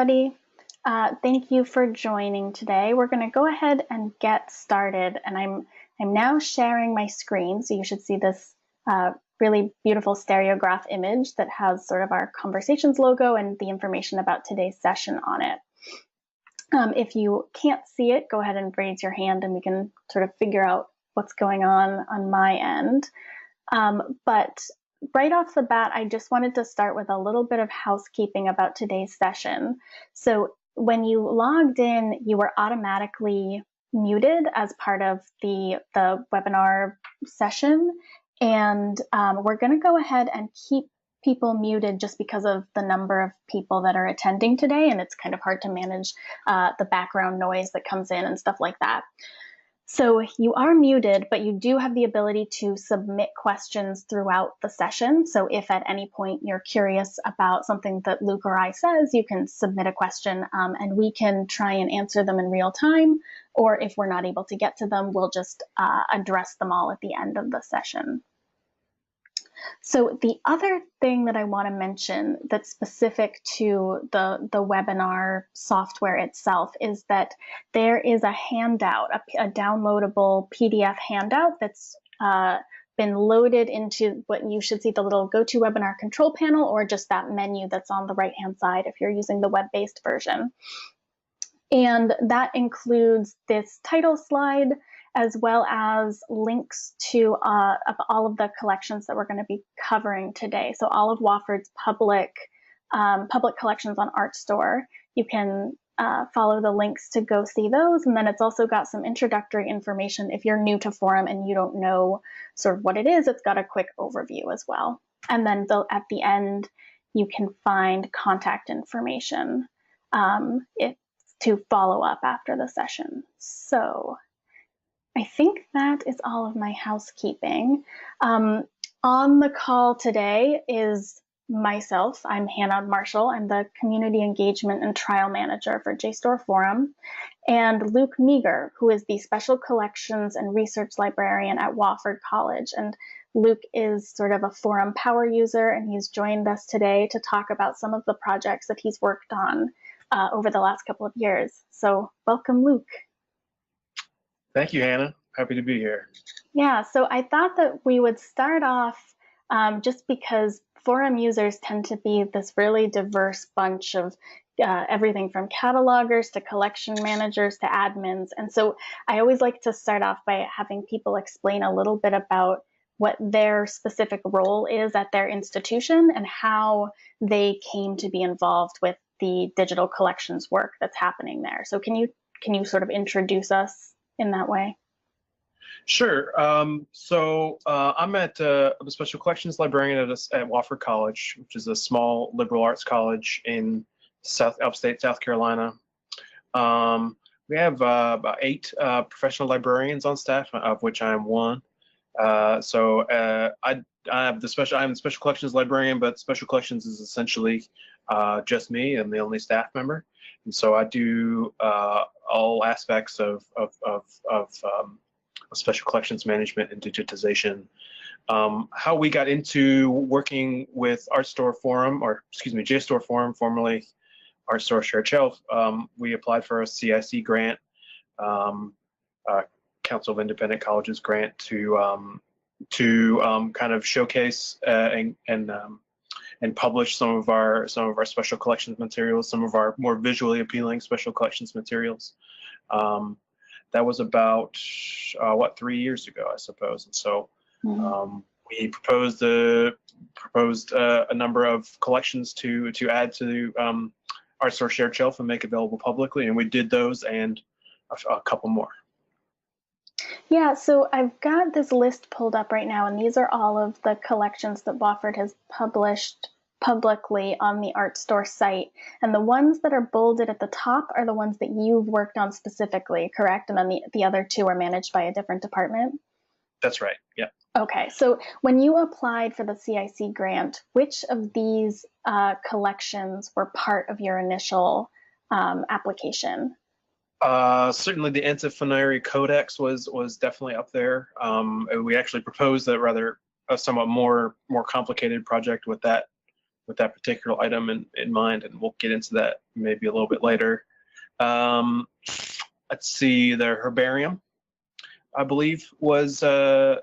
everybody. Thank you for joining today. We're going to go ahead and get started, and I'm now sharing my screen, so you should see this really beautiful stereograph image that has sort of our conversations logo and the information about today's session on it. If you can't see it, go ahead and raise your hand and we can sort of figure out what's going on my end. But right off the bat, I just wanted to start with a little bit of housekeeping about today's session. So when you logged in, you were automatically muted as part of the webinar session. And we're going to go ahead and keep people muted just because of the number of people that are attending today. And it's kind of hard to manage the background noise that comes in and stuff like that. So you are muted, but you do have the ability to submit questions throughout the session. So if at any point you're curious about something that Luke or I says, you can submit a question and we can try and answer them in real time. Or if we're not able to get to them, we'll just address them all at the end of the session. So the other thing that I want to mention that's specific to the webinar software itself is that there is a handout, a downloadable PDF handout that's been loaded into what you should see the little GoToWebinar control panel, or just that menu that's on the right-hand side if you're using the web-based version. And that includes this title slide, as well as links to all of the collections that we're going to be covering today. So all of Wofford's public collections on Artstor. You can follow the links to go see those. And then it's also got some introductory information. If you're new to Forum and you don't know sort of what it is, it's got a quick overview as well. And then at the end, you can find contact information to follow up after the session. So I think that is all of my housekeeping. On the call today is myself. I'm Hannah Marshall. I'm the Community Engagement and Trial Manager for JSTOR Forum, and Luke Meagher, who is the Special Collections and Research Librarian at Wofford College. And Luke is sort of a Forum power user, and he's joined us today to talk about some of the projects that he's worked on over the last couple of years. So welcome, Luke. Thank you, Hannah. Happy to be here. Yeah, so I thought that we would start off just because Forum users tend to be this really diverse bunch of everything from catalogers to collection managers to admins. And so I always like to start off by having people explain a little bit about what their specific role is at their institution and how they came to be involved with the digital collections work that's happening there. So can you sort of introduce us in that way? Sure. I'm the Special Collections Librarian at Wofford College, which is a small liberal arts college in upstate South Carolina. We have about 8 professional librarians on staff, of which I am one. I'm the Special Collections Librarian, but Special Collections is essentially just me. I'm the only staff member, and so I do all aspects of special collections management and digitization. How we got into working with Artstor Forum, or excuse me, JSTOR Forum, formerly Artstor Shared Shelf, we applied for a CIC grant, Council of Independent Colleges grant, to kind of showcase and publish some of our special collections materials, some of our more visually appealing special collections materials. That was about 3 years ago, I suppose. And so we proposed a number of collections to add to Artstor Shared Shelf and make available publicly, and we did those and a couple more. Yeah, so I've got this list pulled up right now, and these are all of the collections that Wofford has published publicly on the Artstor site. And the ones that are bolded at the top are the ones that you've worked on specifically, correct? And then the other 2 are managed by a different department? That's right, yeah. Okay, so when you applied for the CIC grant, which of these collections were part of your initial application? Certainly the Antiphonary codex was definitely up there. We actually proposed a somewhat more complicated project with that particular item in mind, and we'll get into that maybe a little bit later. Let's see, the Herbarium, I believe, was the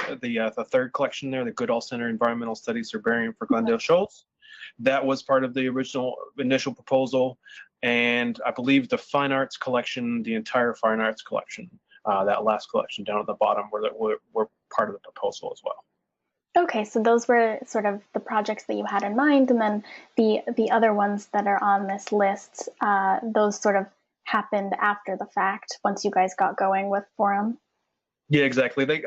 third collection there, the Goodall Center Environmental Studies Herbarium for Glendale Shoals. That was part of the initial proposal, and I believe the fine arts collection, the entire fine arts collection, that last collection down at the bottom, were part of the proposal as well. Okay, so those were sort of the projects that you had in mind, and then the other ones that are on this list, those sort of happened after the fact once you guys got going with Forum. Yeah, exactly. The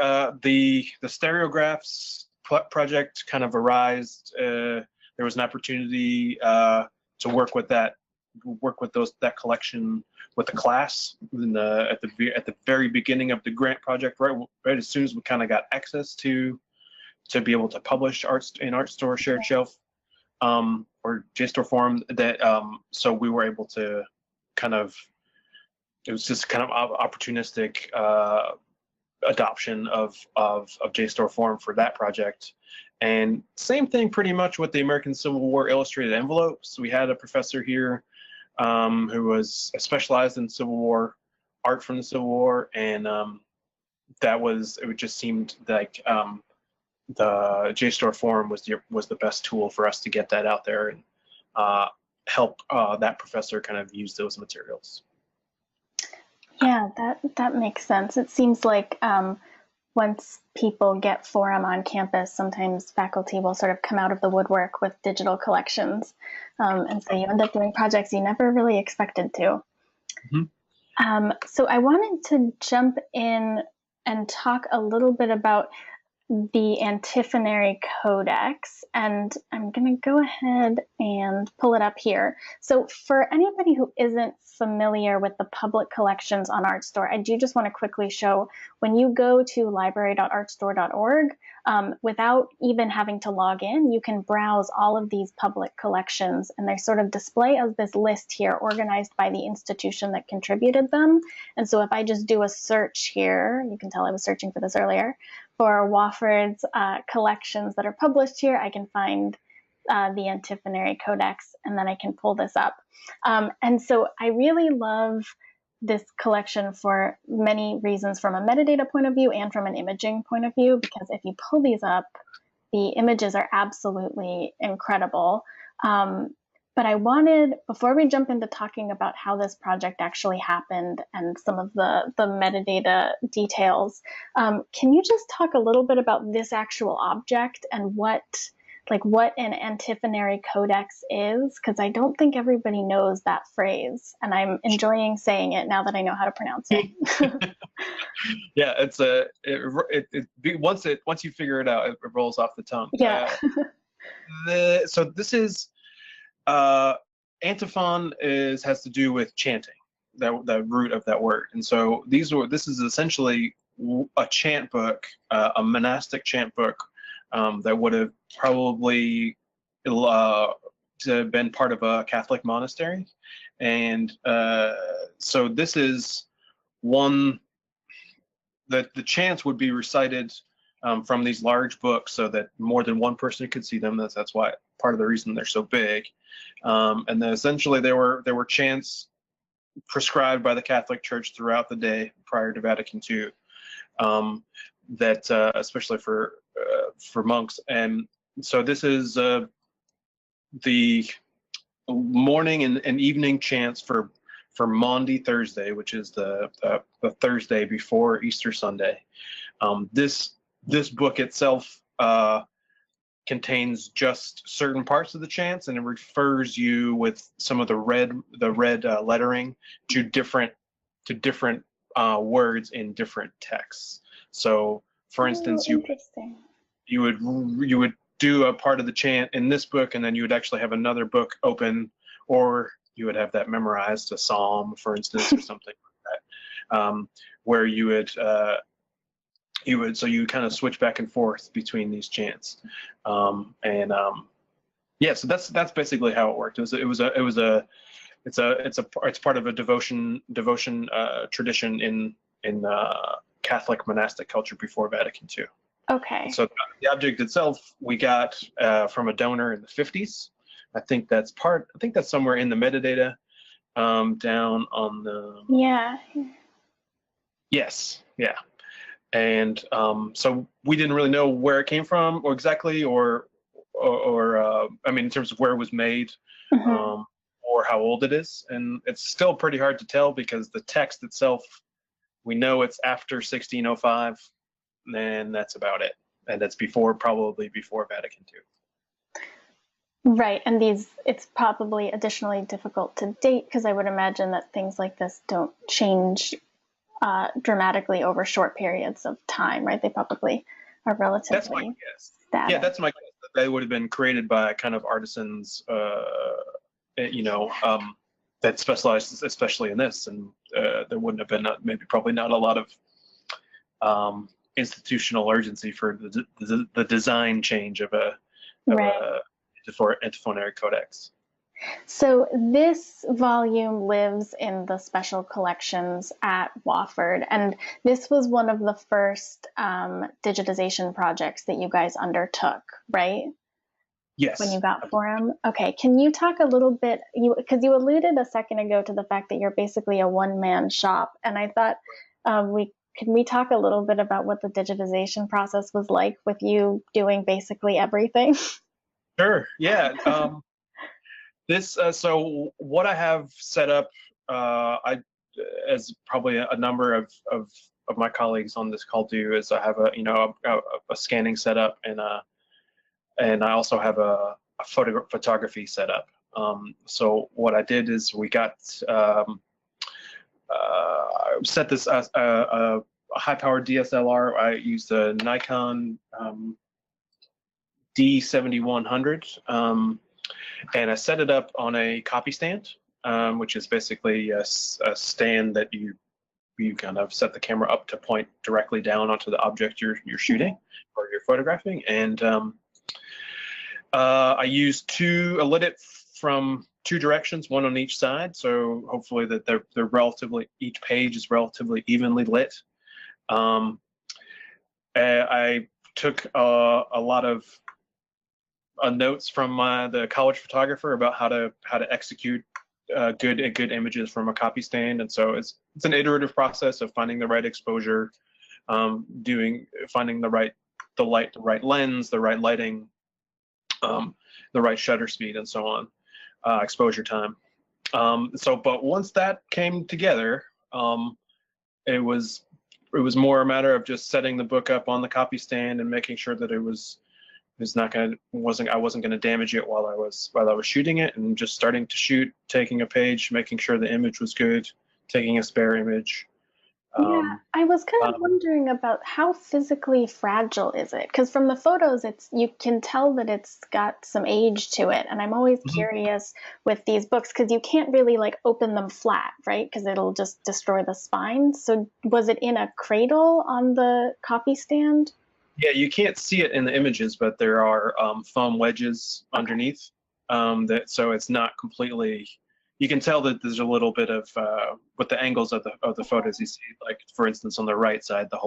Stereographs project kind of arose. There was an opportunity to work with that collection with the class at the very beginning of the grant project, right as soon as we kind of got access to be able to publish in Artstor Shared Shelf or JSTOR Forum. So we were able to it was just kind of opportunistic adoption of JSTOR Forum for that project. And same thing pretty much with the American Civil War illustrated envelopes. We had a professor here who was specialized in Civil War art from the Civil War, and it just seemed like the JSTOR Forum was the best tool for us to get that out there and help that professor kind of use those materials. Yeah, that makes sense. It seems like once people get Forum on campus, sometimes faculty will sort of come out of the woodwork with digital collections. And so you end up doing projects you never really expected to. Mm-hmm. So I wanted to jump in and talk a little bit about the Antiphonary codex, and I'm going to go ahead and pull it up here. So for anybody who isn't familiar with the public collections on Artstor, I do just want to quickly show, when you go to library.artstor.org, without even having to log in, you can browse all of these public collections, and they sort of display as this list here organized by the institution that contributed them. And so if I just do a search here, you can tell I was searching for this earlier, for Wofford's collections that are published here, I can find the Antiphonary codex, and then I can pull this up. And so I really love this collection for many reasons, from a metadata point of view and from an imaging point of view, because if you pull these up, the images are absolutely incredible. But I wanted, before we jump into talking about how this project actually happened and some of the metadata details, can you just talk a little bit about this actual object and what an antiphonary codex is? Because I don't think everybody knows that phrase, and I'm enjoying saying it now that I know how to pronounce it. Yeah, once you figure it out, it rolls off the tongue. Yeah. So this is antiphon has to do with chanting, the root of that word, and so this is essentially a chant book, a monastic chant book that would have probably been part of a Catholic monastery, and so this is one that the chants would be recited from these large books so that more than one person could see them. That's why part of the reason they're so big. And then essentially there were chants prescribed by the Catholic Church throughout the day prior to Vatican II, that especially for monks. And so this is the morning and evening chants for Maundy Thursday, which is the Thursday before Easter Sunday. This book itself contains just certain parts of the chants, and it refers you with some of the red lettering to different words in different texts. So, for instance, you would do a part of the chant in this book, and then you would actually have another book open, or you would have that memorized, a psalm, for instance, or something like that, where you would so you kind of switch back and forth between these chants, yeah. So that's basically how it worked. It's part of a devotion tradition in Catholic monastic culture before Vatican II. Okay. So the object itself we got from a donor in the 50s. I think that's somewhere in the metadata, down on the. Yeah. Yes, yeah. And so we didn't really know where it came from or exactly, or I mean, in terms of where it was made, Hmm. or how old it is. And it's still pretty hard to tell because the text itself, we know it's after 1605, and that's about it. And that's probably before Vatican II. Right, and it's probably additionally difficult to date because I would imagine that things like this don't change dramatically over short periods of time, right? They probably are relatively That's my guess. static. Yeah, that's my guess. That they would have been created by kind of artisans, that specialized especially in this, and there wouldn't have been probably not a lot of institutional urgency for the design change of a antiphonary codex. So this volume lives in the special collections at Wofford, and this was one of the first digitization projects that you guys undertook, right? Yes. When you got Forum? Okay, can you talk a little bit, because you alluded a second ago to the fact that you're basically a one-man shop, and I thought can we talk a little bit about what the digitization process was like with you doing basically everything? Sure, yeah. So what I have set up, as probably a number of my colleagues on this call do, is I have a scanning setup, and I also have a photography setup. So what I did is we got set this a high-powered DSLR. I used a Nikon D7100. And I set it up on a copy stand, which is basically a stand that you kind of set the camera up to point directly down onto the object you're shooting or you're photographing. And I lit it from two directions, one on each side. So hopefully that each page is relatively evenly lit. I took a lot of notes from the college photographer about how to execute good images from a copy stand, and so it's an iterative process of finding the right exposure, finding the right lens, the right lighting, the right shutter speed, and so on, exposure time. But once that came together, it was more a matter of just setting the book up on the copy stand and making sure that I wasn't gonna damage it while I was shooting it, and just starting to shoot, taking a page, making sure the image was good, taking a spare image. Yeah, I was kind of wondering about how physically fragile is it? Because from the photos, you can tell that it's got some age to it, and I'm always curious with these books because you can't really like open them flat, right? Because it'll just destroy the spine. So was it in a cradle on the copy stand? Yeah, you can't see it in the images, but there are foam wedges underneath. So it's not completely. You can tell that there's a little bit of with the angles of the photos you see. Like for instance, on the right side, the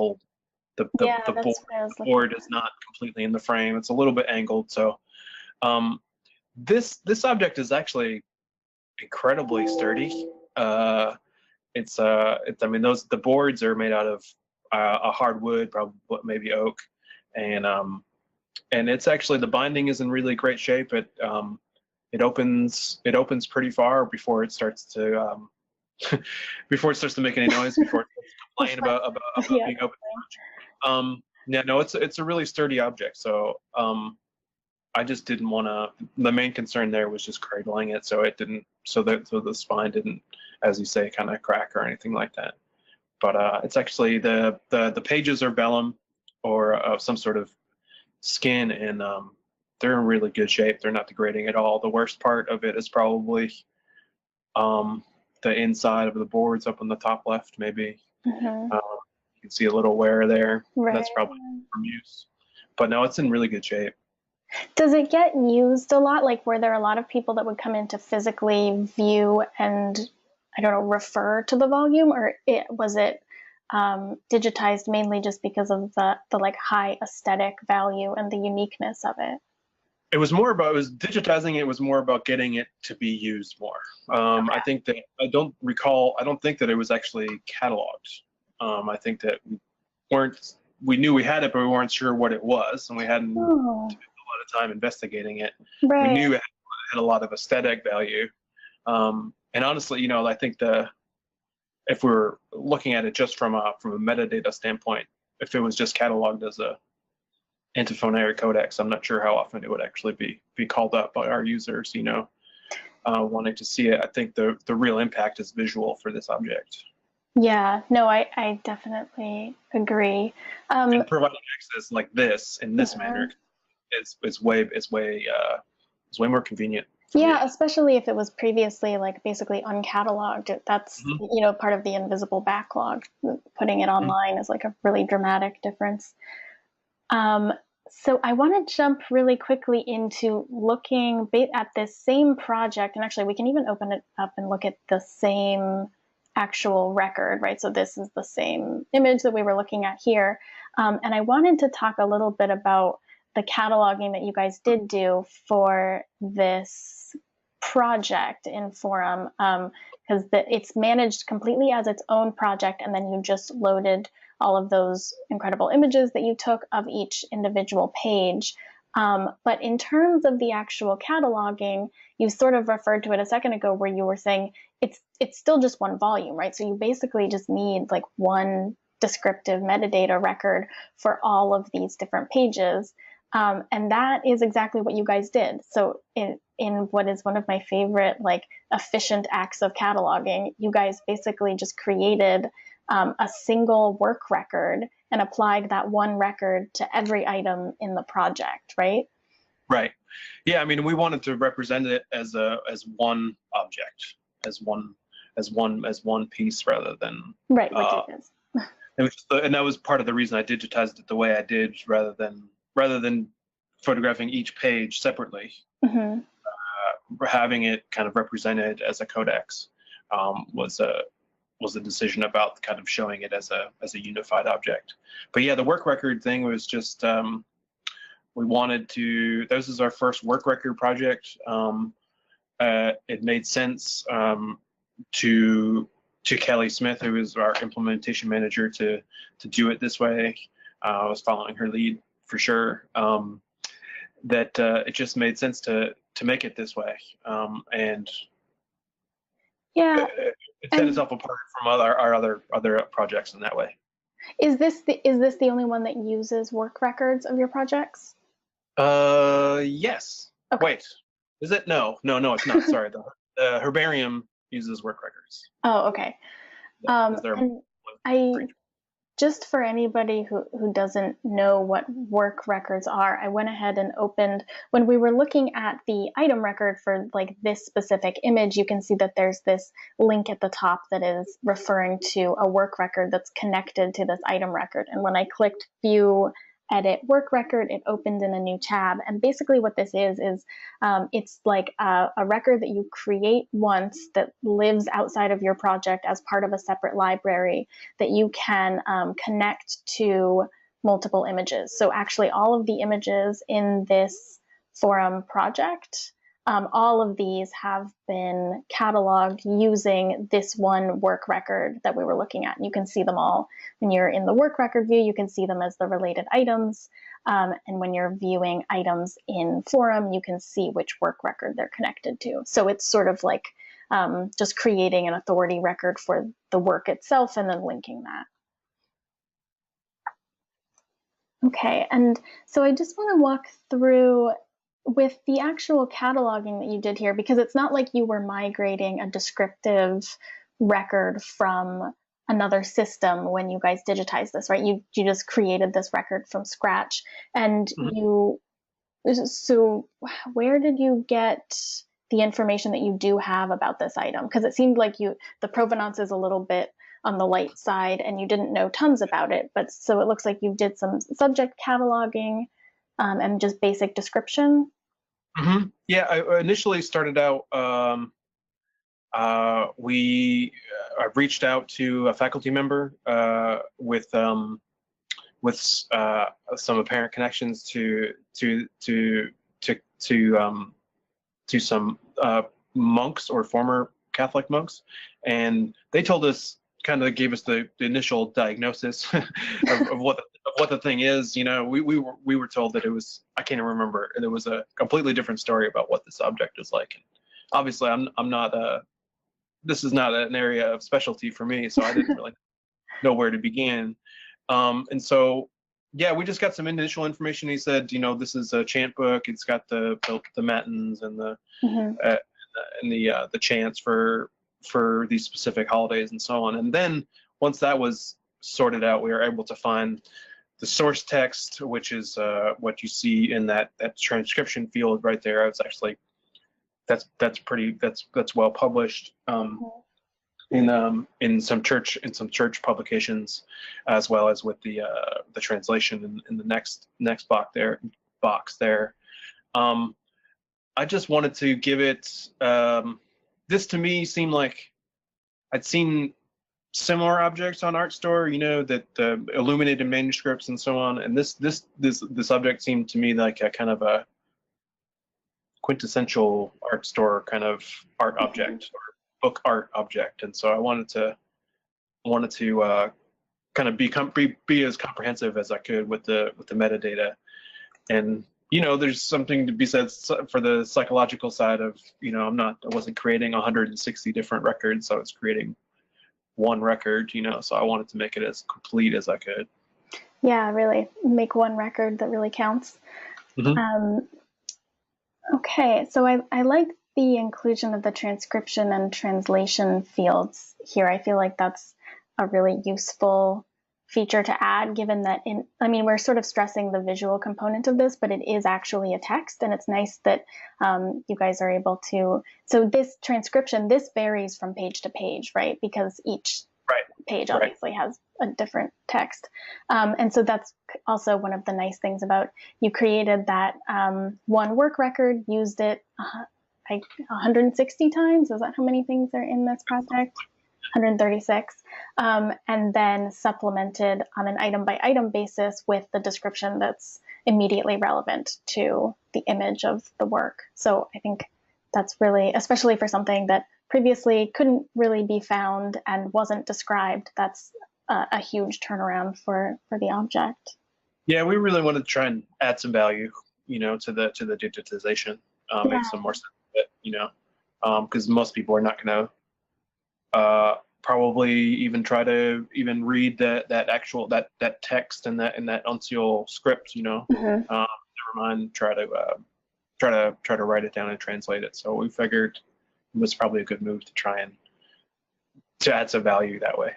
board is not completely in the frame. It's a little bit angled. So this object is actually incredibly sturdy. I mean, the boards are made out of a hardwood, probably maybe oak, and it's actually, the binding is in really great shape. It opens pretty far before it starts to make any noise, before it starts to complain about being open. Yeah, no, it's a really sturdy object. So I just didn't want to. The main concern there was just cradling it, so the spine didn't, as you say, kind of crack or anything like that. But it's actually the pages are vellum or some sort of skin, and they're in really good shape. They're not degrading at all. The worst part of it is probably the inside of the boards up on the top left, maybe. You can see a little wear there. Right. That's probably from use. But no, it's in really good shape. Does it get used a lot? Like, were there a lot of people that would come in to physically view and, I don't know, refer to the volume, or was it digitized mainly just because of the like high aesthetic value and the uniqueness of it? It was more about, it was digitizing. It was more about getting it to be used more. Okay. I think that I don't think that it was actually cataloged. I think that we knew we had it, but we weren't sure what it was, and we hadn't spent a lot of time investigating it. Right. We knew it had a lot of aesthetic value. And honestly, you know, I think if we were looking at it just from a metadata standpoint, if it was just cataloged as a Antiphonary codex, I'm not sure how often it would actually be called up by our users, you know, wanting to see it. I think the real impact is visual for this object. Yeah, no, I definitely agree. And providing access like this in this manner is way more convenient. Yeah, especially if it was previously like basically uncatalogued. That's you know, part of the invisible backlog. Putting it online is like a really dramatic difference. So I want to jump really quickly into looking at this same project, and actually we can even open it up and look at the same actual record, right? So this is the same image that we were looking at here. And I wanted to talk a little bit about the cataloging that you guys did do for this project in Forum, because it's managed completely as its own project, and then you just loaded all of those incredible images that you took of each individual page. But in terms of the actual cataloging, you sort of referred to it a second ago where you were saying it's still just one volume, right? So you basically just need like one descriptive metadata record for all of these different pages. And that is exactly what you guys did. So in what is one of my favorite, like, efficient acts of cataloging, you guys basically just created a single work record and applied that one record to every item in the project, right? Right. Yeah. I mean, we wanted to represent it as one object, as one piece, rather than right. Like it is. And that was part of the reason I digitized it the way I did, rather than photographing each page separately. Having it kind of represented as a codex was a decision about kind of showing it as a unified object. But yeah, the work record thing was just we wanted to. This is our first work record project. It made sense to Kelly Smith, who is our implementation manager, to do it this way. I was following her lead for sure. That it just made sense to make it this way, and yeah, it set itself apart from our other projects in that way. Is this the only one that uses work records of your projects? Yes. Okay. Wait, is it? No, it's not. Sorry, the Herbarium uses work records. Oh, okay. And just for anybody who doesn't know what work records are, I went ahead and opened, when we were looking at the item record for like this specific image, you can see that there's this link at the top that is referring to a work record that's connected to this item record. And when I clicked View, Edit Work Record, it opened in a new tab. And basically what this is it's like a record that you create once that lives outside of your project as part of a separate library that you can connect to multiple images. So actually all of the images in this Forum project, all of these have been cataloged using this one work record that we were looking at. And you can see them all. When you're in the work record view, you can see them as the related items. And when you're viewing items in Forum, you can see which work record they're connected to. So it's sort of like just creating an authority record for the work itself and then linking that. Okay, and so I just want to walk through with the actual cataloging that you did here, because it's not like you were migrating a descriptive record from another system when you guys digitized this, right? You just created this record from scratch. And so where did you get the information that you do have about this item? Because it seemed like the provenance is a little bit on the light side and you didn't know tons about it, but so it looks like you did some subject cataloging and just basic description. Yeah, I initially started out, I reached out to a faculty member with some apparent connections to to some monks or former Catholic monks, and they told us, kind of gave us the initial diagnosis of what the thing is. You know, we were told that it was, I can't even remember, there was a completely different story about what this object is like. And obviously, I'm not this is not an area of specialty for me, so I didn't really know where to begin. And so, yeah, we just got some initial information. He said, you know, this is a chant book. It's got the matins and the the chants for these specific holidays and so on. And then once that was sorted out, we were able to find the source text, which is what you see in that transcription field right there. It's actually that's well published. In some church publications, as well as with the translation in the next box there. I just wanted to give it. This to me seemed like I'd seen similar objects on Artstor, you know, that illuminated manuscripts and so on. And this object seemed to me like a kind of a quintessential Artstor kind of art object, or book art object. And so I wanted to kind of be as comprehensive as I could with the metadata. And you know, there's something to be said for the psychological side of, you know, I wasn't creating 160 different records. I was creating one record, you know, so I wanted to make it as complete as I could. Yeah, really make one record that really counts. Okay, so I like the inclusion of the transcription and translation fields here. I feel like that's a really useful feature to add, given that we're sort of stressing the visual component of this, but it is actually a text, and it's nice that you guys are able to. So this transcription, this varies from page to page, right? Because each page obviously has a different text. And so that's also one of the nice things about, you created that one work record, used it like 160 times. Is that how many things are in this project? 136, and then supplemented on an item by item basis with the description that's immediately relevant to the image of the work. So I think that's really, especially for something that previously couldn't really be found and wasn't described, that's a huge turnaround for the object. Yeah, we really wanted to try and add some value, you know, to the digitization, make some more sense of it, you know, because most people are not going to probably even try to even read that text and that uncial script, you know. Never mind try to write it down and translate it. So we figured it was probably a good move to try and to add some value that way.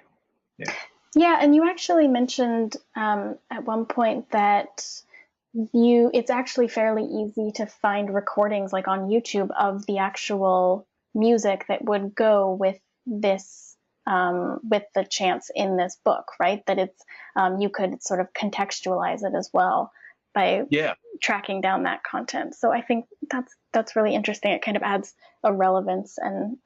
Yeah, and you actually mentioned at one point that it's actually fairly easy to find recordings like on YouTube of the actual music that would go with this, with the chants in this book, right? That it's, you could sort of contextualize it as well by tracking down that content. So I think that's really interesting. It kind of adds a relevance, and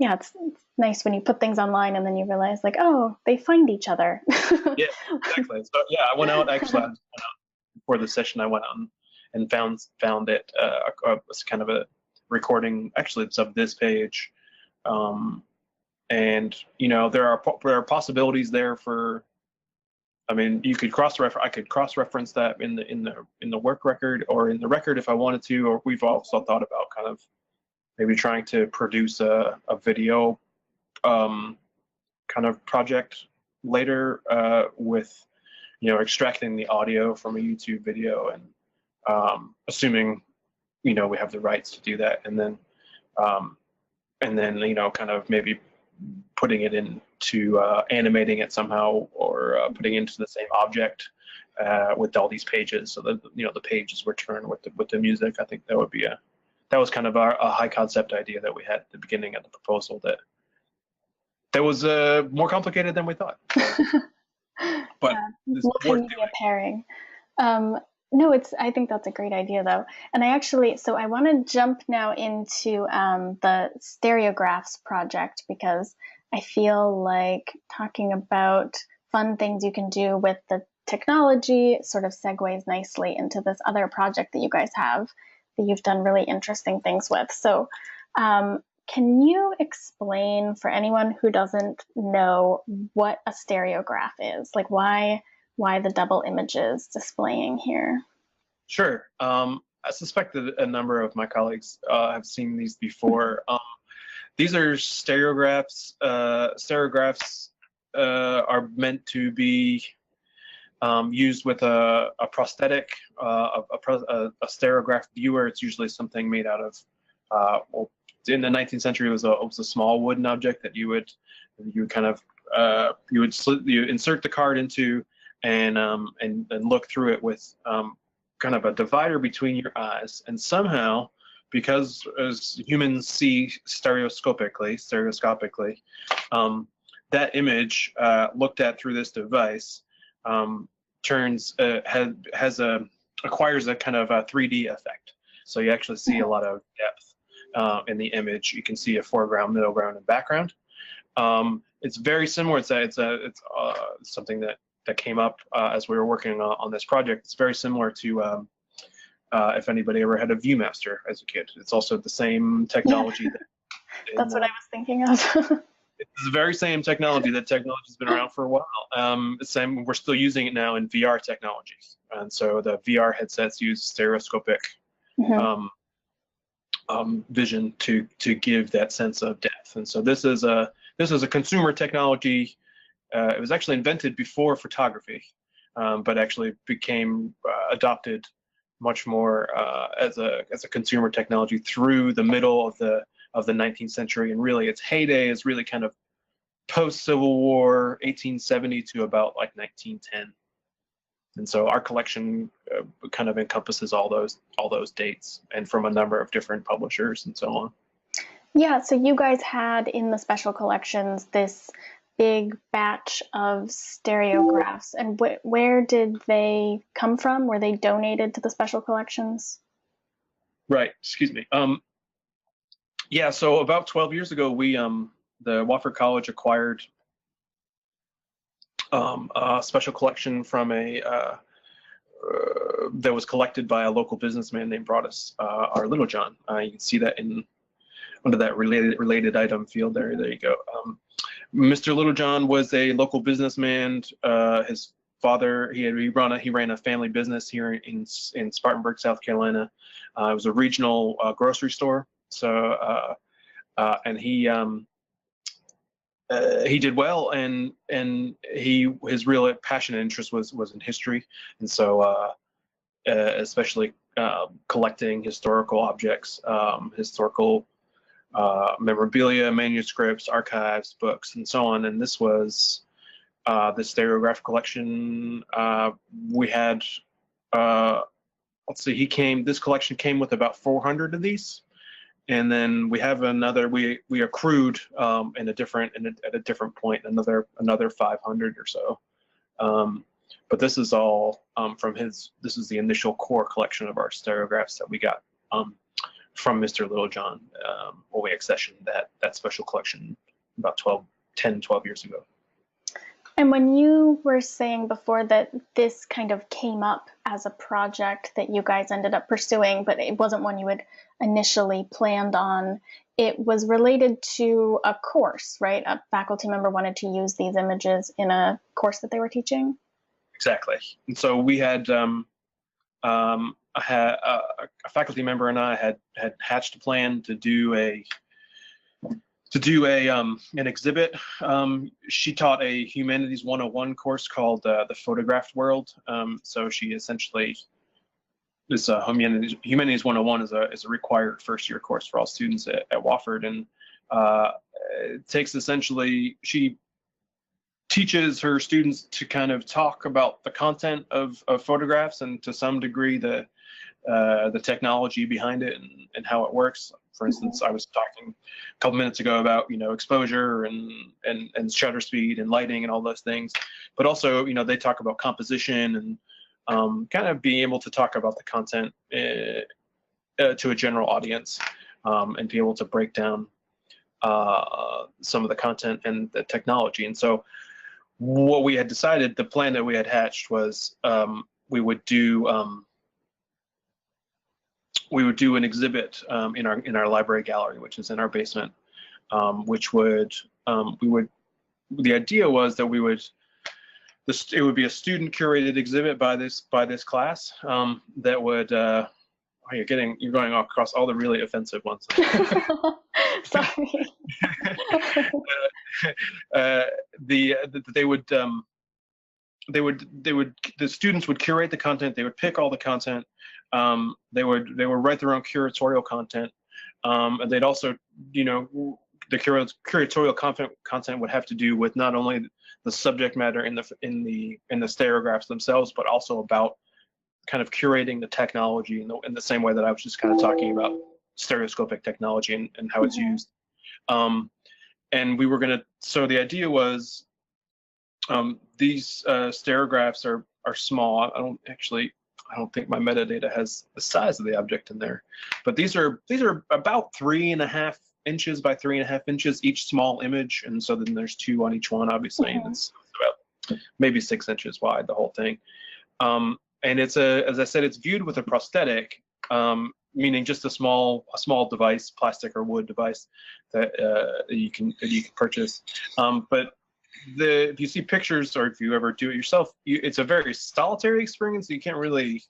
it's nice when you put things online and then you realize, like, oh, they find each other. Yeah, exactly. So I went out before the session. I went out and found it. It's kind of a recording. Actually, it's of this page. And you know, there are possibilities there for. I mean, you could I could cross-reference that in the work record or in the record if I wanted to. Or we've also thought about kind of maybe trying to produce a video kind of project later with, you know, extracting the audio from a YouTube video and assuming, you know, we have the rights to do that, and then you know, kind of maybe putting it into animating it somehow, or putting it into the same object with all these pages, so that, you know, the pages return with the music. I think that was kind of a high concept idea that we had at the beginning of the proposal that was more complicated than we thought. But multimedia pairing. No, I think that's a great idea, though. And I want to jump now into the Stereographs project, because I feel like talking about fun things you can do with the technology sort of segues nicely into this other project that you guys have that you've done really interesting things with. So can you explain for anyone who doesn't know what a stereograph is? Like why the double images displaying here? Sure. I suspect that a number of my colleagues have seen these before. These are stereographs. Stereographs are meant to be used with a prosthetic, a stereograph viewer. It's usually something made out of, well, in the 19th century, it was a small wooden object that you would kind of you insert the card into and look through it with kind of a divider between your eyes, and somehow, because as humans see stereoscopically, that image looked at through this device acquires a kind of a 3D effect. So you actually see a lot of depth in the image. You can see a foreground, middle ground, and background. It's very similar. It's something that came up as we were working on this project. It's very similar to if anybody ever had a ViewMaster as a kid. It's also the same technology. Yeah. That's what I was thinking of. It's the very same technology. That technology's been around for a while. Same. We're still using it now in VR technologies, and so the VR headsets use stereoscopic vision to give that sense of depth. And so this is a consumer technology. It was actually invented before photography, but actually became adopted much more as a consumer technology through the middle of the 19th century, and really its heyday is really kind of post-Civil War, 1870 to about like 1910. And so our collection kind of encompasses all those dates, and from a number of different publishers and so on. Yeah, so you guys had in the special collections this big batch of stereographs, and where did they come from? Were they donated to the special collections? Right, excuse me. Yeah, so about 12 years ago, we the Wofford College acquired a special collection from that was collected by a local businessman named Broadus, our Little John. You can see that under that related item field there. There you go. Mr. Littlejohn was a local businessman. His father, he ran a family business here in Spartanburg, South Carolina. It was a regional grocery store. So and he did well, and his real passion and interest was in history, and so especially collecting historical objects, historical memorabilia, manuscripts, archives, books, and so on. And this was the stereograph collection. We had, let's see, this collection came with about 400 of these. And then we have another, we accrued at a different point, another 500 or so. But this is all this is the initial core collection of our stereographs that we got from Mr. Littlejohn when we accessioned that special collection about 10, 12 years ago. And when you were saying before that this kind of came up as a project that you guys ended up pursuing, but it wasn't one you had initially planned on, it was related to a course, right? A faculty member wanted to use these images in a course that they were teaching? Exactly. And so we had, a faculty member and I had hatched a plan to do an exhibit. She taught a Humanities 101 course called The Photographed World. So she essentially, this Humanities 101 is a required first-year course for all students at Wofford, and it takes essentially, she teaches her students to kind of talk about the content of photographs, and to some degree the technology behind it and how it works. For instance, I was talking a couple minutes ago about exposure and shutter speed and lighting and all those things, but also they talk about composition and kind of being able to talk about the content to a general audience, and be able to break down some of the content and the technology. And so what we had decided, the plan that we had hatched was we would do an exhibit in our library gallery, which is in our basement, which would the idea was that it would be a student curated exhibit by this class that would you're going across all the really offensive ones. Sorry. The students would curate the content. They would pick all the content. They would write their own curatorial content. And they'd also, the curatorial content would have to do with not only the subject matter in the stereographs themselves, but also about kind of curating the technology in the same way that I was just kind of talking about stereoscopic technology and how it's used. And we were so the idea was these stereographs are small. I don't think my metadata has the size of the object in there, but these are about 3.5 inches by 3.5 inches each small image, and so then there's 2 on each one, obviously, and it's about maybe 6 inches wide, the whole thing. And it's as I said, it's viewed with a prosthetic, meaning just a small device, plastic or wood device that you can purchase. But if you see pictures, or if you ever do it yourself, it's a very solitary experience. You can't really,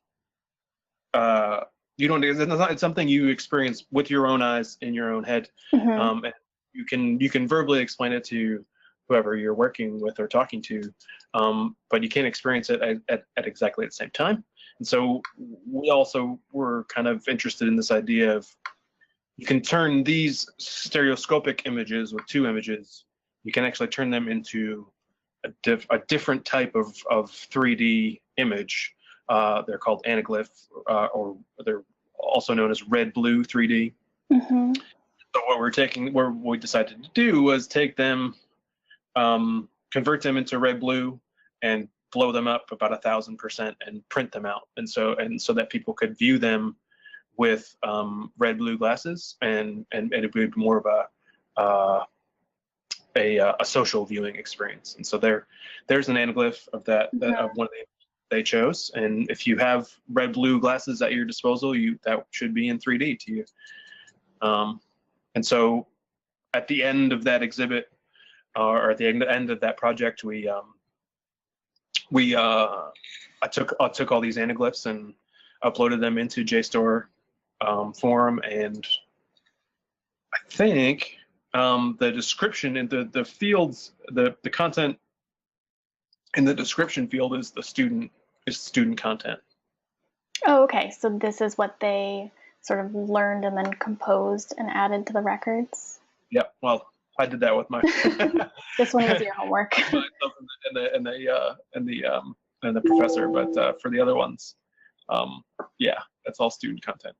it's something you experience with your own eyes in your own head. And you can verbally explain it to whoever you're working with or talking to, but you can't experience it at exactly the same time. And so we also were kind of interested in this idea of you can turn these stereoscopic images with 2 images, you can actually turn them into a different type of 3D image. They're called anaglyph, or they're also known as red-blue 3D. So what we decided to do was take them, convert them into red-blue, and blow them up about 1,000% and print them out, and so that people could view them with red-blue glasses, and it would be more of a social viewing experience. And so there's an anaglyph of that of one of they chose, and if you have red-blue glasses at your disposal, that should be in 3D to you. And so at the end of that exhibit, or at the end of that project, I took all these anaglyphs and uploaded them into JSTOR Forum, and I think the description in the fields, the content in the description field is student content. Oh, okay. So this is what they sort of learned and then composed and added to the records. Yep. Well, I did that with my. This one was your homework. and the professor, but for the other ones, yeah, that's all student content.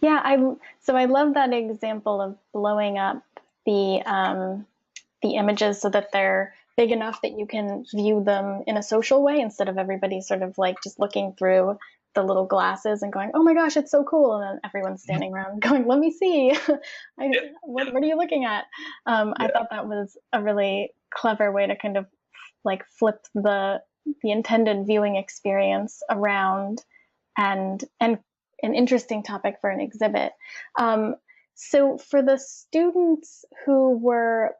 Yeah, I love that example of blowing up the images so that they're big enough that you can view them in a social way instead of everybody sort of like just looking through the little glasses and going, oh my gosh, it's so cool, and then everyone's standing around going, let me see. What are you looking at? I thought that was a really clever way to kind of like flip the intended viewing experience around, and an interesting topic for an exhibit. So for the students who were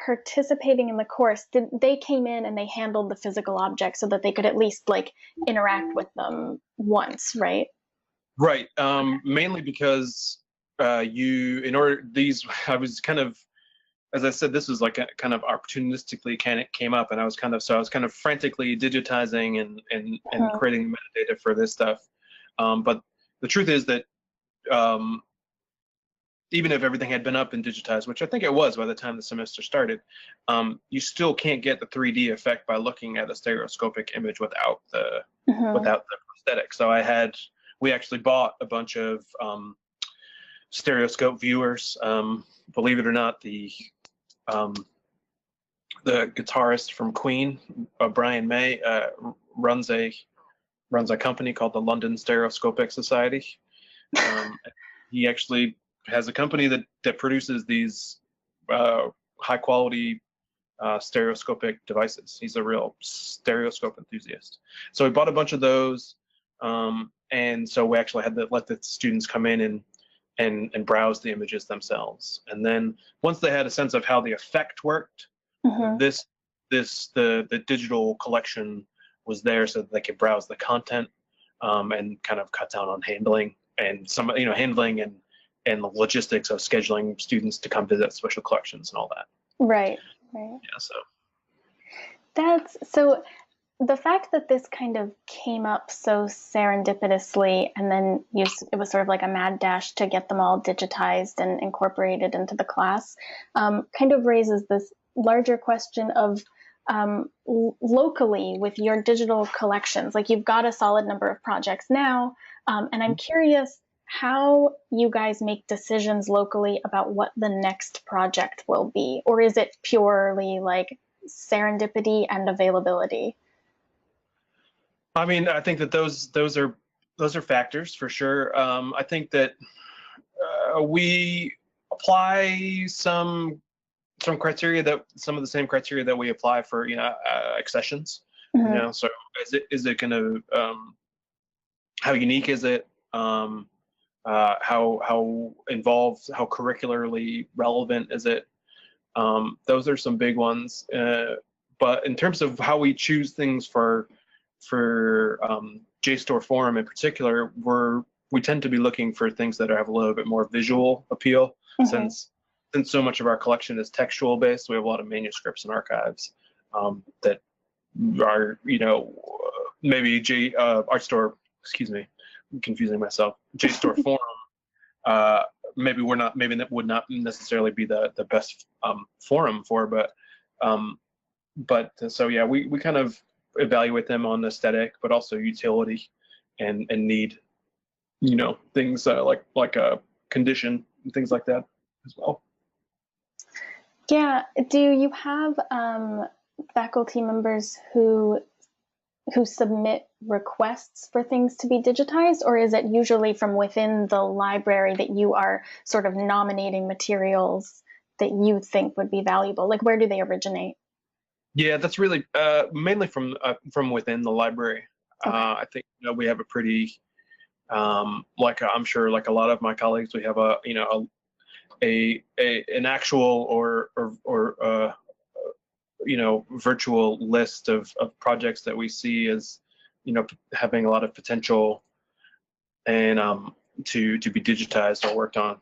participating in the course, they came in and they handled the physical objects so that they could at least like interact with them once, right? Right. Mainly because I was kind of, as I said, this was like a kind of opportunistically came up, and I was kind of frantically digitizing and creating metadata for this stuff. But the truth is that even if everything had been up and digitized, which I think it was by the time the semester started, you still can't get the 3D effect by looking at a stereoscopic image without the prosthetic. So we actually bought a bunch of stereoscope viewers. Believe it or not, the guitarist from Queen, Brian May, runs a company called the London Stereoscopic Society. He actually has a company that produces these high quality stereoscopic devices. He's a real stereoscope enthusiast. So we bought a bunch of those, and so we actually had to let the students come in and browse the images themselves. And then once they had a sense of how the effect worked, the digital collection was there so that they could browse the content, and kind of cut down on handling and handling and the logistics of scheduling students to come visit special collections and all that. Right. Yeah. So the fact that this kind of came up so serendipitously, and then it was sort of like a mad dash to get them all digitized and incorporated into the class, kind of raises this larger question of locally with your digital collections. Like, you've got a solid number of projects now, and I'm curious how you guys make decisions locally about what the next project will be, or is it purely like serendipity and availability? I mean, I think that those are factors for sure. I think that we apply some criteria, that some of the same criteria that we apply for accessions. So is it going to how unique is it? How involved, how curricularly relevant is it? Those are some big ones. But in terms of how we choose things for JSTOR Forum in particular, we tend to be looking for things that have a little bit more visual appeal, since so much of our collection is textual based. We have a lot of manuscripts and archives that are, maybe Artstor, excuse me, I'm confusing myself. JSTOR Forum, maybe that would not necessarily be the best forum for, but so yeah, we kind of evaluate them on aesthetic, but also utility and need, things like a condition and things like that as well. Yeah. Do you have faculty members who submit requests for things to be digitized, or is it usually from within the library that you are sort of nominating materials that you think would be valuable? Like, where do they originate? Yeah, that's really mainly from within the library. Okay. I think we have a pretty I'm sure like a lot of my colleagues, we have an actual or virtual list of projects that we see as having a lot of potential and to be digitized or worked on.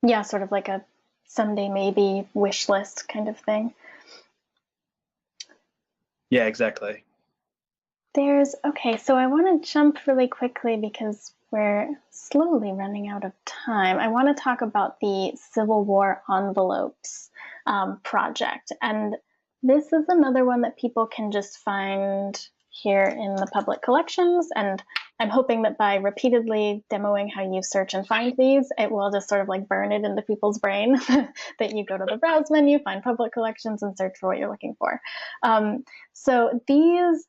Yeah, sort of like a someday maybe wish list kind of thing. Yeah, exactly. Okay, so I want to jump really quickly because we're slowly running out of time. I want to talk about the Civil War envelopes project. And this is another one that people can just find here in the public collections. And I'm hoping that by repeatedly demoing how you search and find these, it will just sort of like burn it into people's brain that you go to the browse menu, find public collections, and search for what you're looking for. So these,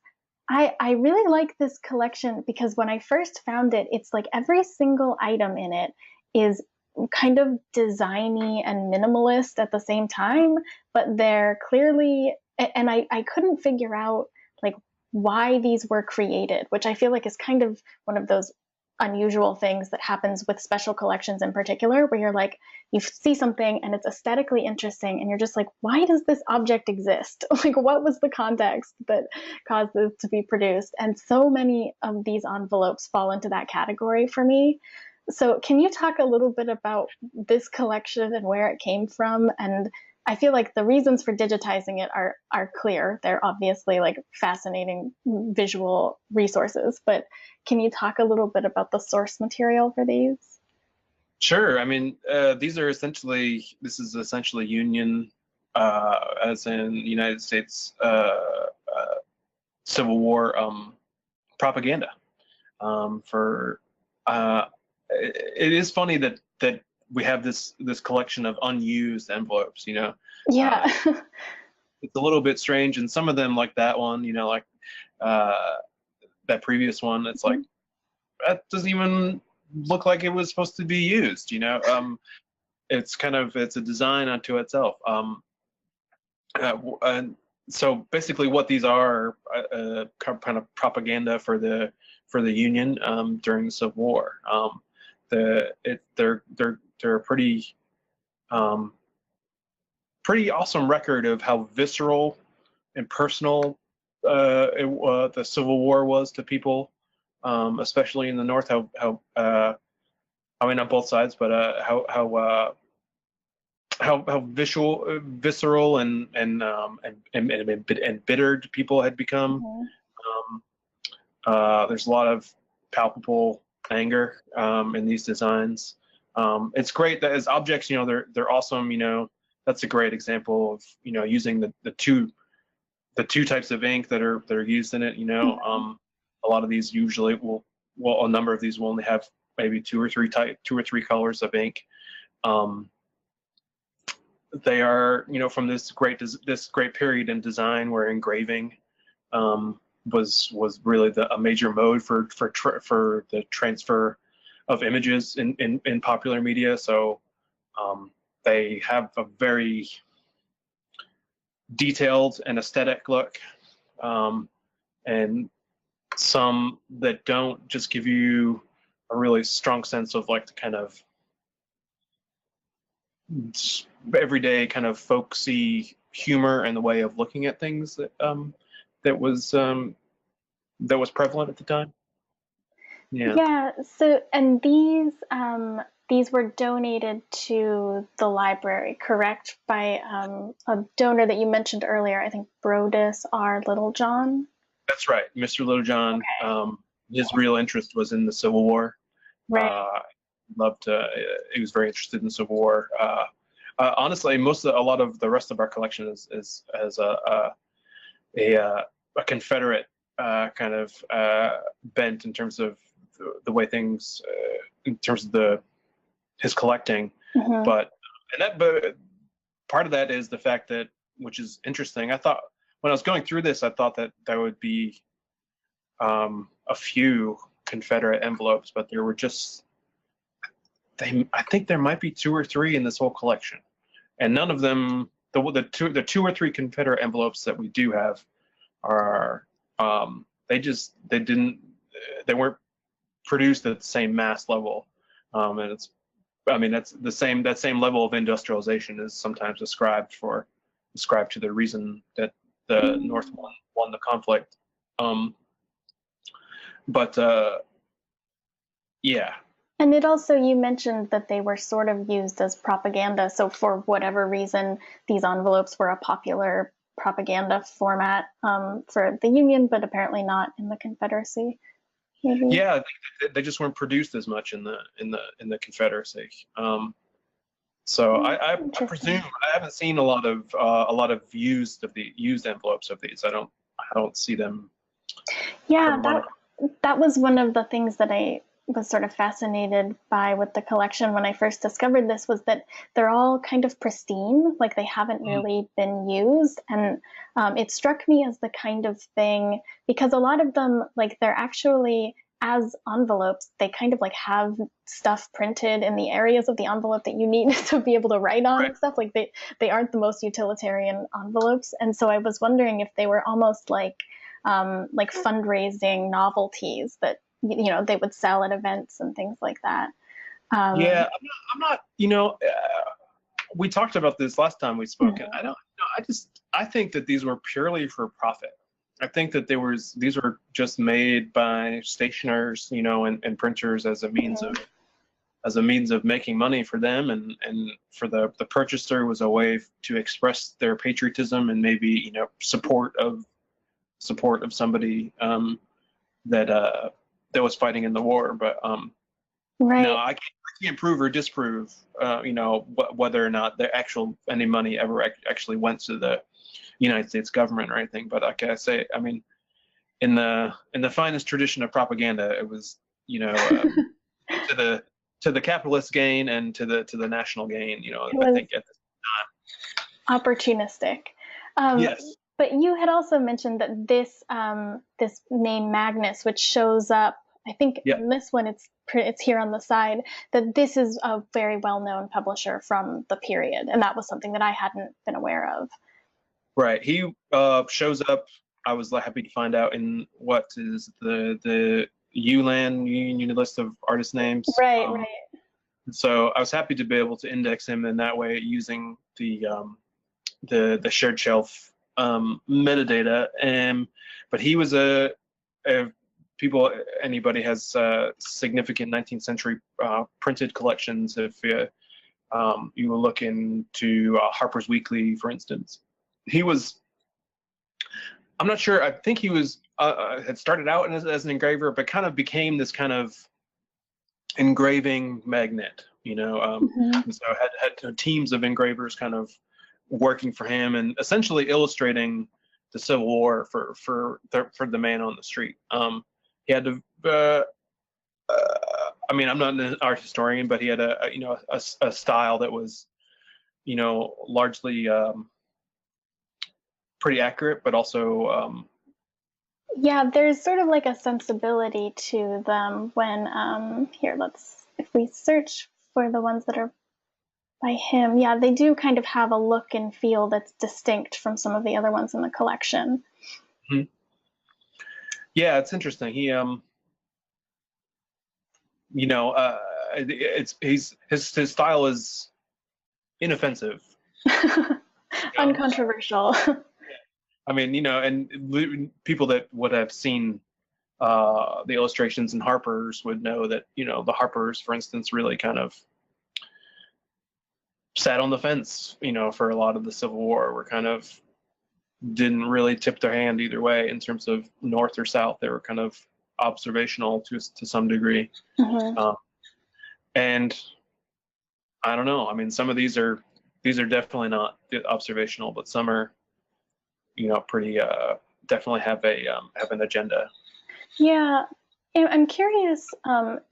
I really like this collection because when I first found it, it's like every single item in it is kind of designy and minimalist at the same time, but they're clearly, and I couldn't figure out like why these were created, which I feel like is kind of one of those unusual things that happens with special collections in particular, where you're like, you see something and it's aesthetically interesting and you're just like, why does this object exist? Like, what was the context that caused this to be produced? And so many of these envelopes fall into that category for me. So can you talk a little bit about this collection and where it came from? And I feel like the reasons for digitizing it are clear. They're obviously like fascinating visual resources, but can you talk a little bit about the source material for these? Sure. I mean, this is essentially Union, as in United States Civil War propaganda. It is funny that we have this collection of unused envelopes, Yeah. It's a little bit strange, and some of them, like that one, like that previous one, it's like, that doesn't even look like it was supposed to be used, it's a design unto itself. And so basically, what these are kind of propaganda for the Union during the Civil War. They're a pretty awesome record of how visceral and personal the Civil War was to people, especially in the North. I mean, on both sides, but how visceral and embittered people had become. There's a lot of palpable anger in these designs. It's great that as objects, they're awesome. That's a great example of using the two types of ink that are used in it. A lot of these usually a number of these will only have maybe two or three colors of ink. They are from this great period in design where engraving was really a major mode for the transfer of images in popular media. So they have a very detailed and aesthetic look, and some that don't just give you a really strong sense of like the kind of everyday kind of folksy humor and the way of looking at things that was prevalent at the time. Yeah. So, and these were donated to the library, correct? By a donor that you mentioned earlier, I think Brodus R. Littlejohn. That's right, Mr. Littlejohn. Okay. His real interest was in the Civil War. Right. He was very interested in the Civil War. Honestly, a lot of the rest of our collection is a Confederate kind of bent in terms of the way things, in terms of his collecting. But part of that is the fact that, which is interesting. I thought when I was going through this, I thought that there would be a few Confederate envelopes, but there were just I think there might be 2 or 3 in this whole collection, and none of them, the 2 or 3 Confederate envelopes that we do have are they weren't produced at the same mass level, and that's that same level of industrialization is sometimes ascribed to the reason that the North won the conflict. Yeah. And it also, you mentioned that they were sort of used as propaganda. So for whatever reason, these envelopes were a popular propaganda format for the Union, but apparently not in the Confederacy. Maybe. Yeah, they just weren't produced as much in the Confederacy. So I presume I haven't seen a lot of used envelopes of these. I don't see them. Yeah, that was one of the things that I was sort of fascinated by with the collection when I first discovered this, was that they're all kind of pristine, like they haven't really been used. And it struck me as the kind of thing, because a lot of them, like, they're actually, as envelopes, they kind of like have stuff printed in the areas of the envelope that you need to be able to write on. Right. And stuff. Like they aren't the most utilitarian envelopes. And so I was wondering if they were almost like fundraising novelties that they would sell at events and things like that. Yeah, I'm not. We talked about this last time we spoke. Mm-hmm. I don't know. I think that these were purely for profit. I think that these were just made by stationers, and printers as a means of making money for them, and for the purchaser was a way to express their patriotism and maybe support of somebody that was fighting in the war. But right. No, I can't prove or disprove whether or not any money ever actually went to the United States government or anything. But like I say, I mean, in the finest tradition of propaganda, it was to the capitalist gain and to the national gain. I think at the time. Opportunistic. Yes. But you had also mentioned that this name Magnus, which shows up, I think in this one it's here on the side, that this is a very well-known publisher from the period, and that was something that I hadn't been aware of. Right. He shows up. I was happy to find out in what is the ULAN Union list of artist names. Right, right. So I was happy to be able to index him in that way using the shared shelf metadata. But he was anybody has significant 19th century printed collections. If you will look into Harper's Weekly, for instance, he was. I'm not sure. I think he was had started out as an engraver, but kind of became this kind of engraving magnet, and so had teams of engravers kind of working for him and essentially illustrating the Civil War for the man on the street. He had to. I mean, I'm not an art historian, but he had a style that was, largely pretty accurate, but also. Yeah, there's sort of like a sensibility to them when if we search for the ones that are by him, yeah, they do kind of have a look and feel that's distinct from some of the other ones in the collection. Mm-hmm. Yeah, it's interesting. He his style is inoffensive. Uncontroversial. I mean, and people that would have seen the illustrations in Harper's would know that, the Harper's, for instance, really kind of sat on the fence, for a lot of the Civil War. Were kind of didn't really tip their hand either way in terms of North or South. They were kind of observational to some degree. Mm-hmm. And I don't know. I mean, some of these are definitely not observational, but some are, pretty definitely have an agenda. Yeah, I'm curious.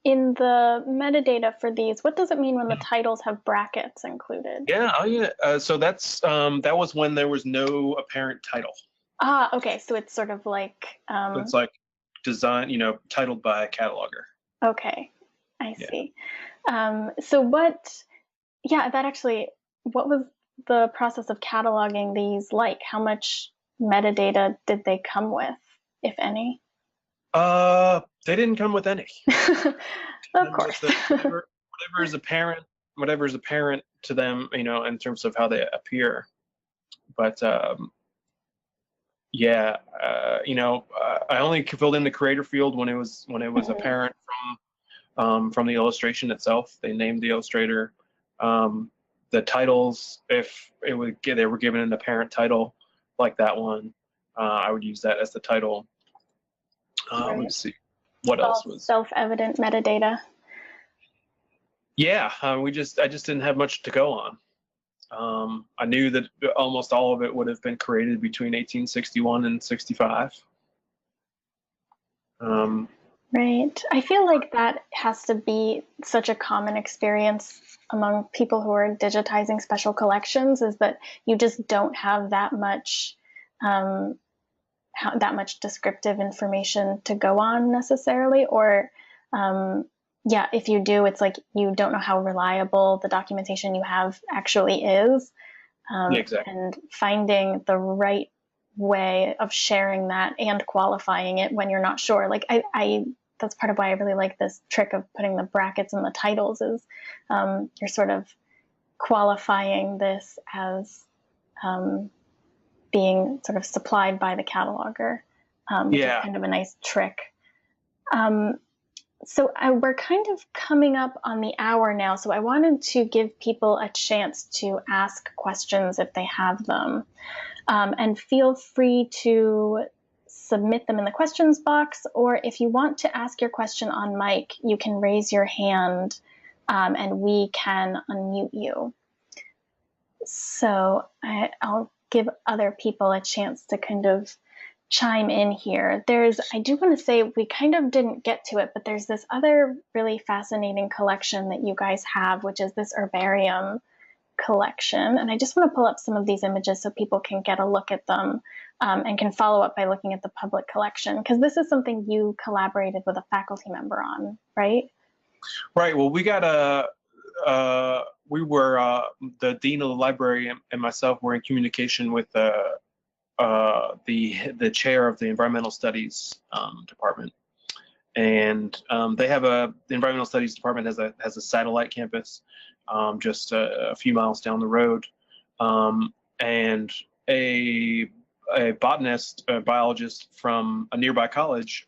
In the metadata for these, what does it mean when the titles have brackets included? Yeah. Oh, yeah. So that's that was when there was no apparent title. Ah, okay. So it's sort of like. It's like design, titled by a cataloger. Okay, I see. So what? Yeah, that actually. What was the process of cataloging these like? How much metadata did they come with, if any? They didn't come with any. Of course. Whatever is apparent to them, in terms of how they appear. But yeah, I only filled in the creator field when it was apparent from the illustration itself. They named the illustrator. The titles, if they were given an apparent title like that one, I would use that as the title. Right. Let's see, what else was self-evident metadata. Yeah, I just didn't have much to go on. I knew that almost all of it would have been created between 1861 and 65. Right. I feel like that has to be such a common experience among people who are digitizing special collections, is that you just don't have that much descriptive information to go on necessarily, or yeah, if you do, it's like you don't know how reliable the documentation you have actually is. Yeah, exactly. And finding the right way of sharing that and qualifying it when you're not sure. Like I that's part of why I really like this trick of putting the brackets in the titles, is you're sort of qualifying this as being sort of supplied by the cataloger, which is kind of a nice trick. So we're kind of coming up on the hour now, so I wanted to give people a chance to ask questions if they have them. And feel free to submit them in the questions box, or if you want to ask your question on mic, you can raise your hand and we can unmute you. So I'll give other people a chance to kind of chime in here. I do want to say we kind of didn't get to it, but there's this other really fascinating collection that you guys have, which is this herbarium collection. And I just want to pull up some of these images so people can get a look at them and can follow up by looking at the public collection, because this is something you collaborated with a faculty member on, right? Right. Well, we got the dean of the library and myself were in communication with the chair of the environmental studies department, and the environmental studies department has a satellite campus just a few miles down the road, and a botanist, a biologist from a nearby college,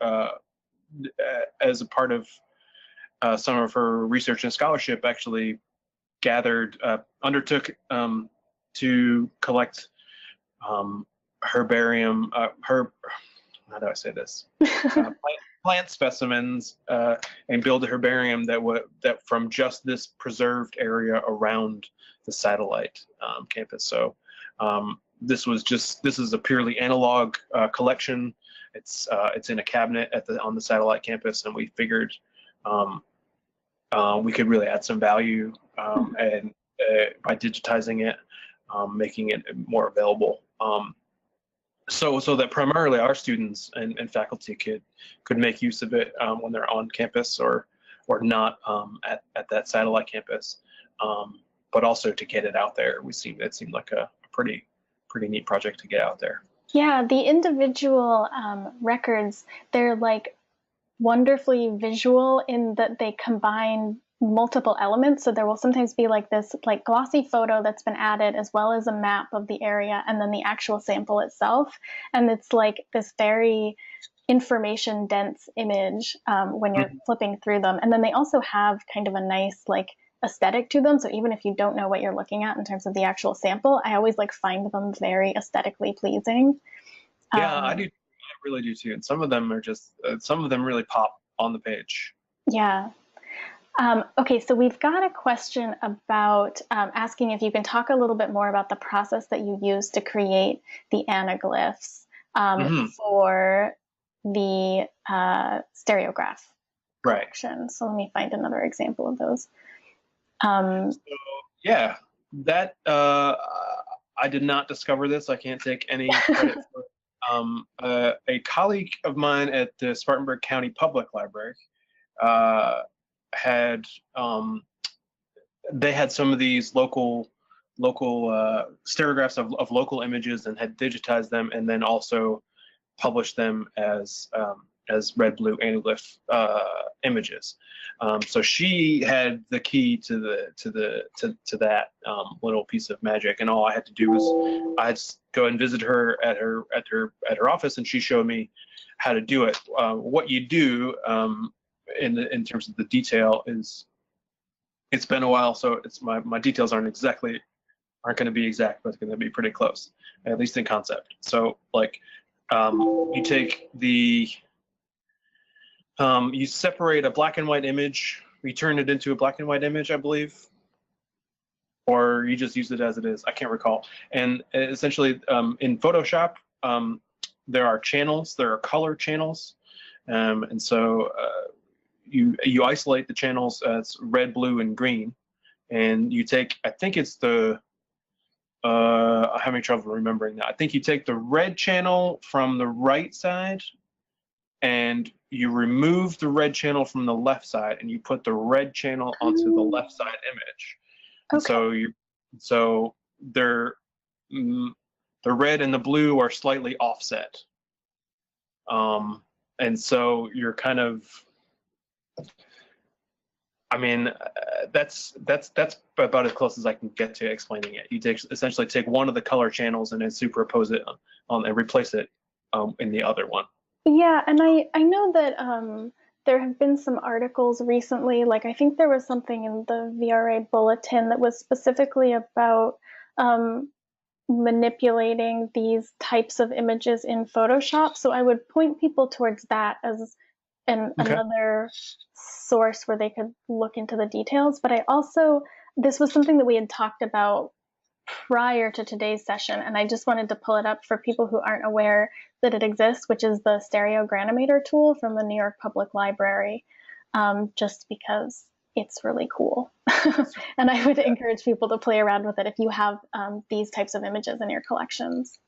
as a part of some of her research and scholarship, actually undertook to collect herbarium, how do I say this? Plant specimens, and build a herbarium that from just this preserved area around the satellite campus. So this is a purely analog collection. It's in a cabinet on the satellite campus, and we figured we could really add some value and by digitizing it, making it more available. So that primarily our students and faculty could make use of it when they're on campus or not at that satellite campus, but also to get it out there. It seemed like a pretty neat project to get out there. Yeah, the individual records, they're like wonderfully visual in that they combine multiple elements. So there will sometimes be like this like glossy photo that's been added, as well as a map of the area, and then the actual sample itself. And it's like this very information dense image when you're flipping through them. And then they also have kind of a nice like aesthetic to them. So even if you don't know what you're looking at in terms of the actual sample, I always like find them very aesthetically pleasing. Yeah, I do. I really do too. And some of them are just, some of them really pop on the page. Yeah. Okay, so we've got a question about asking if you can talk a little bit more about the process that you use to create the anaglyphs for the stereograph collection. So let me find another example of those. So, yeah, that I did not discover this. I can't take any credit for it. A colleague of mine at the Spartanburg County Public Library had they had some of these local stereographs of local images and had digitized them, and then also published them as red blue anaglyph images. So she had the key to that little piece of magic, and all I had to do was I had to go and visit her at her office, and she showed me how to do it. What you do in terms of the detail is, it's been a while, so it's my details aren't going to be exact, but it's going to be pretty close, at least in concept. So like you take you separate a black and white image, you turn it into a black and white image, I believe, or you just use it as it is. I can't recall. And essentially, in Photoshop, there are channels, there are color channels, and so you isolate the channels as red, blue, and green, and you take, I think it's I'm having trouble remembering that. I think you take the red channel from the right side, and you remove the red channel from the left side, and you put the red channel onto the left side image. Okay. So the red and the blue are slightly offset, and so you're kind of, I mean, that's about as close as I can get to explaining it. You essentially take one of the color channels and then superimpose it on and replace it in the other one. Yeah, and I know that there have been some articles recently, like I think there was something in the VRA bulletin that was specifically about manipulating these types of images in Photoshop. So I would point people towards that as another source where they could look into the details. But this was something that we had talked about prior to today's session, and I just wanted to pull it up for people who aren't aware that it exists, which is the Stereogranimator tool from the New York Public Library, just because it's really cool. And I would encourage people to play around with it if you have these types of images in your collections.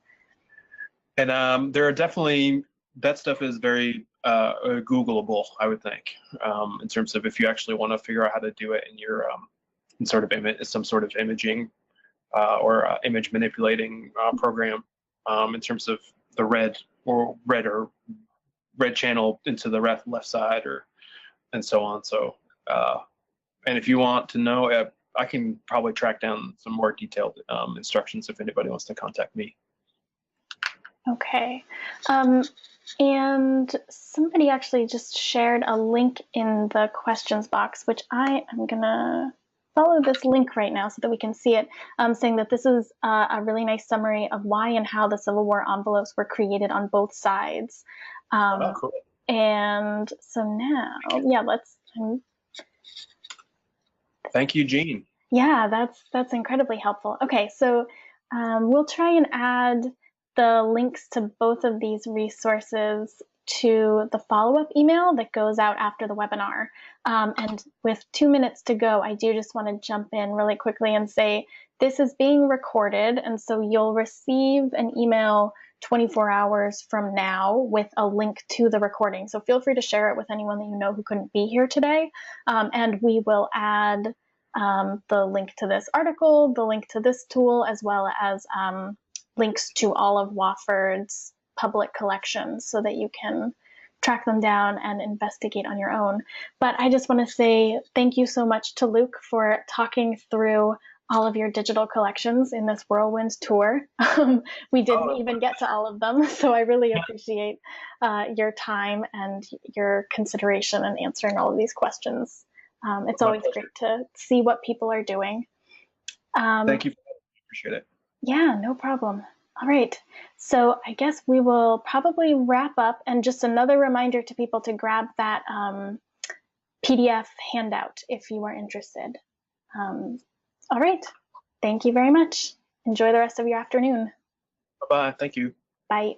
And there are definitely, that stuff is very Googleable, I would think, in terms of if you actually want to figure out how to do it in your some sort of imaging or image manipulating program. in terms of the red channel into the left side, and so on. So, and if you want to know, I can probably track down some more detailed instructions if anybody wants to contact me. Okay. And somebody actually just shared a link in the questions box, which I am going to follow this link right now so that we can see it, saying that this is a really nice summary of why and how the Civil War envelopes were created on both sides. Oh, cool. And so now, yeah, Thank you, Jean. Yeah, that's incredibly helpful. Okay, so we'll try and add the links to both of these resources to the follow-up email that goes out after the webinar. And with 2 minutes to go, I do just want to jump in really quickly and say this is being recorded, and so you'll receive an email 24 hours from now with a link to the recording. So feel free to share it with anyone that you know who couldn't be here today, and we will add the link to this article, the link to this tool, as well as links to all of Wofford's public collections so that you can track them down and investigate on your own. But I just want to say thank you so much to Luke for talking through all of your digital collections in this whirlwind tour. We didn't even get to all of them, so I really appreciate your time and your consideration in answering all of these questions. It's always great to see what people are doing. Thank you. Appreciate it. Yeah, no problem. All right. So I guess we will probably wrap up, and just another reminder to people to grab that PDF handout if you are interested. All right. Thank you very much. Enjoy the rest of your afternoon. Bye-bye. Thank you. Bye.